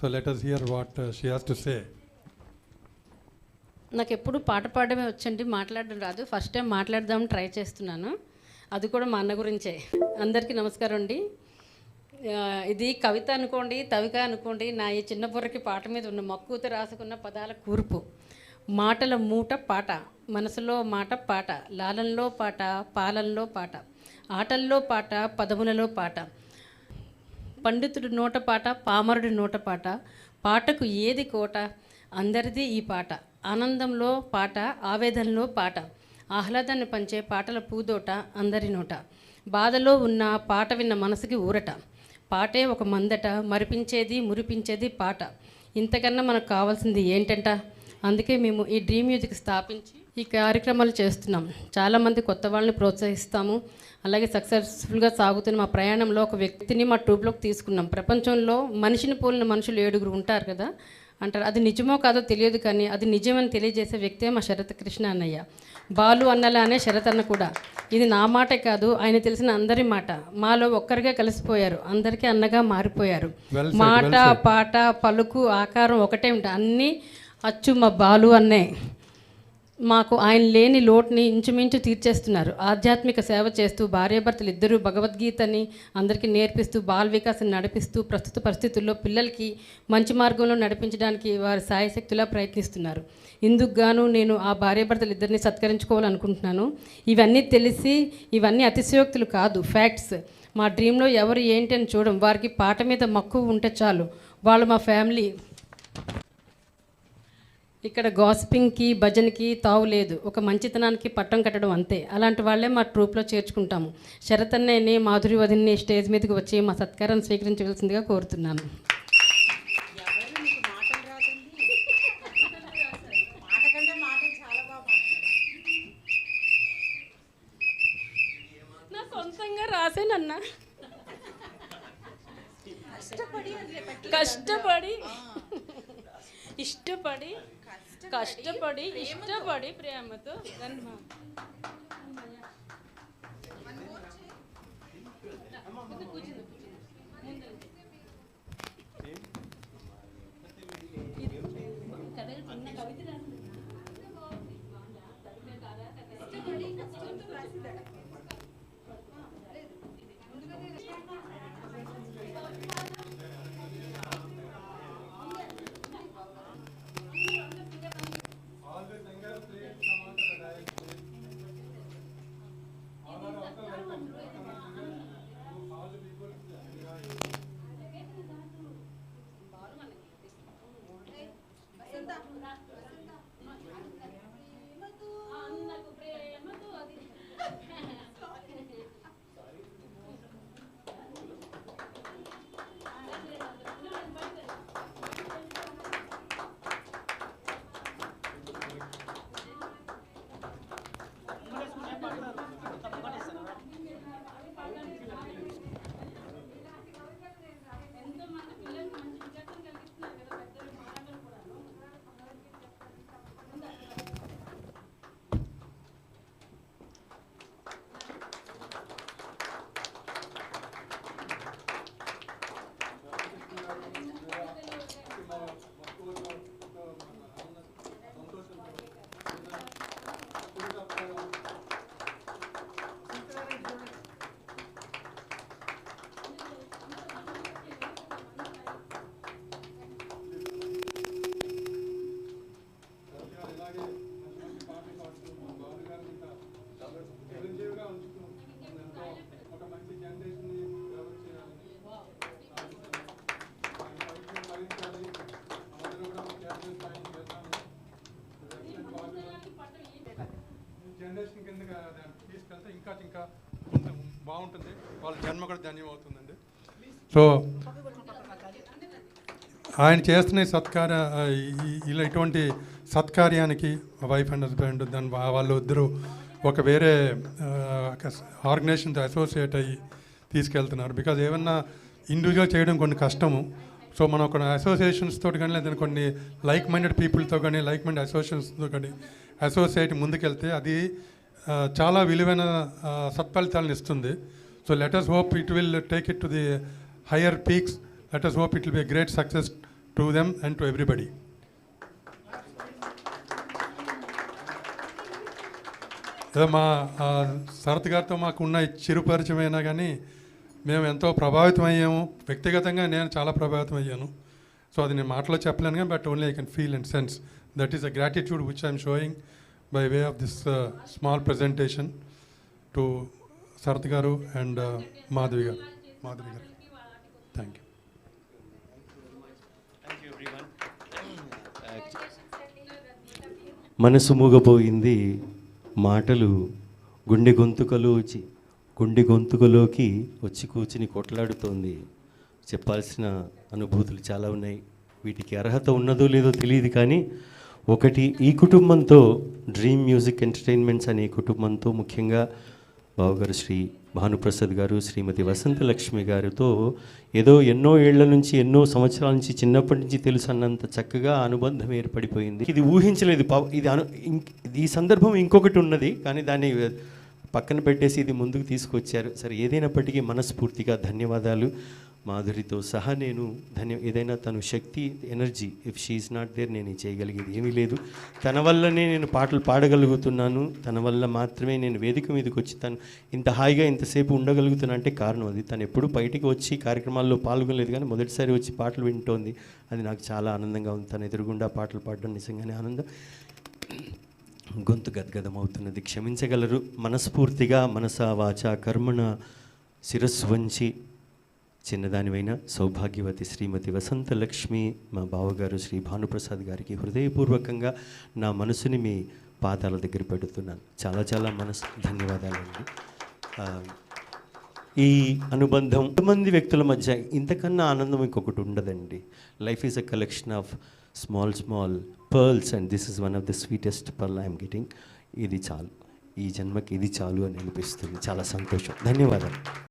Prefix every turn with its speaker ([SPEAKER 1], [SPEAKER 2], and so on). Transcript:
[SPEAKER 1] So let us hear what she has to say.
[SPEAKER 2] నాకు ఎప్పుడు పాట పాడడమే వచ్చండి, మాట్లాడడం రాదు. ఫస్ట్ టైం మాట్లాడదామని ట్రై చేస్తున్నాను, అది కూడా మా అన్న గురించే. అందరికీ నమస్కారం అండి. ఇది కవిత అనుకోండి, తవిక అనుకోండి, నా ఈ చిన్న బుర్రకి పాట మీద ఉన్న మక్కువతో రాసుకున్న పదాల కూర్పు. మాటల మూట పాట, మనసులో మాట పాట, లాలంలో పాట, పాలనలో పాట, ఆటల్లో పాట, పదములలో పాట, పండితుడి నోట పాట, పామరుడి నోట పాట, పాటకు ఏది కోట, అందరిది ఈ పాట, ఆనందంలో పాట, ఆవేదనలో పాట, ఆహ్లాదాన్ని పంచే పాటల పూదోట అందరి నోట, బాధలో ఉన్న పాట విన్న మనసుకి ఊరట, పాటే ఒక మందట, మరిపించేది మురిపించేది పాట, ఇంతకన్నా మనకు కావాల్సింది ఏంటంట. అందుకే మేము ఈ డ్రీమ్ మ్యూజిక్ స్థాపించి ఈ కార్యక్రమాలు చేస్తున్నాం. చాలామంది కొత్త వాళ్ళని ప్రోత్సహిస్తాము. అలాగే సక్సెస్ఫుల్గా సాగుతున్న మా ప్రయాణంలో ఒక వ్యక్తిని మా ట్రూప్లోకి తీసుకున్నాం. ప్రపంచంలో మనిషిని పోలిన మనుషులు 7 ఉంటారు కదా అంటారు. అది నిజమో కాదో తెలియదు, కానీ అది నిజమని తెలియజేసే వ్యక్తే మా శరత్ కృష్ణ అన్నయ్య. బాలు అన్నలానే శరత్ అన్న కూడా. ఇది నా మాటే కాదు, ఆయన తెలిసిన అందరి మాట. మాలో ఒక్కరిగా కలిసిపోయారు, అందరికీ అన్నగా మారిపోయారు. మాట పాట పలుకు ఆకారం ఒకటే ఉంటాయి, అన్నీ అచ్చు మా బాలు అన్నే. మాకు ఆయన లేని లోటుని ఇంచుమించు తీర్చేస్తున్నారు. ఆధ్యాత్మిక సేవ చేస్తూ భార్యాభర్తలు ఇద్దరూ భగవద్గీతని అందరికీ నేర్పిస్తూ బాల వికాసం నడిపిస్తూ ప్రస్తుత పరిస్థితుల్లో పిల్లలకి మంచి మార్గంలో నడిపించడానికి వారి సాయశక్తులా ప్రయత్నిస్తున్నారు. ఇందుకు గాను నేను ఆ భార్యాభర్తలు ఇద్దరిని సత్కరించుకోవాలనుకుంటున్నాను. ఇవన్నీ తెలిసి ఇవన్నీ అతిశయోక్తులు కాదు, ఫ్యాక్ట్స్. మా డ్రీంలో ఎవరు ఏంటి అని చూడం, వారికి పాట మీద మక్కువ ఉంటే చాలు. వాళ్ళు మా ఫ్యామిలీ. ఇక్కడ గాసిపింగ్కి భజన్కి తావు లేదు, ఒక మంచితనానికి పట్టం కట్టడం అంతే. అలాంటి వాళ్ళే మా ట్రూప్లో చేర్చుకుంటాము. శరత్ అన్నయ్యని, మాధురి వదిన్ని స్టేజ్ మీదకి వచ్చి మా సత్కారాన్ని స్వీకరించవలసిందిగా కోరుతున్నాను. నా సొంతంగా రాసేనన్నా, కష్టపడి ఇష్టపడి కష్టపడి ఇష్టపడి ప్రేమతో
[SPEAKER 1] జనరేషన్ కిందగా తీసుకెళ్తే ఇంకా బాగుంటుంది, వాళ్ళ జన్మ కూడా ధన్యం అవుతుందండి. సో ఆయన చేస్తున్న సత్కార్య ఇలా ఇటువంటి సత్కార్యానికి వైఫ్ అండ్ హస్బెండ్ దాని వాళ్ళు ఇద్దరు ఒక వేరే ఆర్గనైజేషన్తో అసోసియేట్ అయ్యి తీసుకెళ్తున్నారు. బికాజ్ ఏమన్నా ఇండివిజువల్ చేయడం కొన్ని కష్టము. సో మనం కొన్ని అసోసియేషన్స్ తోటి కానీ లేదా కొన్ని లైక్ మైండెడ్ పీపుల్తో కానీ లైక్ మైండెడ్ అసోసియేషన్స్తో కానీ అసోసియేట్ ముందుకెళ్తే అది చాలా విలువైన సత్ఫలితాలను ఇస్తుంది. So let us hope it will take it to the higher peaks. Let us hope it will be a great success to them and to everybody. ఏదో మా శరత్ గారితో మాకున్న చిరు పరిచయం అయినా కానీ మేము ఎంతో ప్రభావితం అయ్యాము. వ్యక్తిగతంగా నేను చాలా ప్రభావితం అయ్యాను. సో అది నేను మాటలో చెప్పలేను కానీ but only I can feel and sense that is a gratitude which I'm showing by way of this small presentation to Sharath garu and Madhavi garu. Thank you.
[SPEAKER 3] మనసు మూగపోయింది, మాటలు గుండె గొంతుకలోకి వచ్చి కూర్చుని కొట్లాడుతోంది. చెప్పాల్సిన అనుభూతులు చాలా ఉన్నాయి. వీటికి అర్హత ఉన్నదో లేదో తెలియదు, కానీ ఒకటి, ఈ కుటుంబంతో డ్రీమ్ మ్యూజిక్ ఎంటర్టైన్మెంట్స్ అనే కుటుంబంతో, ముఖ్యంగా బావగారు శ్రీ భానుప్రసాద్ గారు, శ్రీమతి వసంతలక్ష్మి గారితో ఏదో ఎన్నో ఏళ్ల నుంచి, ఎన్నో సంవత్సరాల నుంచి, చిన్నప్పటి నుంచి తెలుసు అన్నంత చక్కగా అనుబంధం ఏర్పడిపోయింది. ఇది ఊహించలేదు. ఈ సందర్భం ఇంకొకటి ఉన్నది, కానీ దాన్ని పక్కన పెట్టేసి ఇది ముందుకు తీసుకొచ్చారు. సరే, ఏదైనప్పటికీ మనస్ఫూర్తిగా ధన్యవాదాలు. మాధురితో సహా నేను ఏదైనా తను శక్తి, energy, if she's not there నేను చేయగలిగేది ఏమీ లేదు. తన వల్లనే నేను పాటలు పాడగలుగుతున్నాను. తన వల్ల మాత్రమే నేను వేదిక మీదకి వచ్చి తను ఇంత హాయిగా ఇంతసేపు ఉండగలుగుతున్నా అంటే కారణం అది. తను ఎప్పుడు బయటికి వచ్చి కార్యక్రమాల్లో పాల్గొనలేదు, కానీ మొదటిసారి వచ్చి పాటలు వింటోంది. అది నాకు చాలా ఆనందంగా ఉంది. తను ఎదురుగుండా పాటలు పాడడం నిజంగానే ఆనందం. గొంతు గద్గదమవుతున్నది, క్షమించగలరు. మనస్ఫూర్తిగా మనస వాచ కర్మణ శిరస్సు వంచి చిన్నదానివైన సౌభాగ్యవతి శ్రీమతి వసంతలక్ష్మి, మా బావగారు శ్రీ భానుప్రసాద్ గారికి హృదయపూర్వకంగా నా మనసుని మీ పాదాల దగ్గర పెడుతున్నాను. చాలా చాలా ధన్యవాదాలండి. ఈ అనుబంధం ఎంతమంది వ్యక్తుల మధ్య ఇంతకన్నా ఆనందం ఇంకొకటి ఉండదండి. Life is a collection of small pearls and this is one of the sweetest pearl I'm getting. ఇది చాలు, ఈ జన్మకి ఇది చాలు అని అనిపిస్తుంది. చాలా సంతోషం. ధన్యవాదాలు.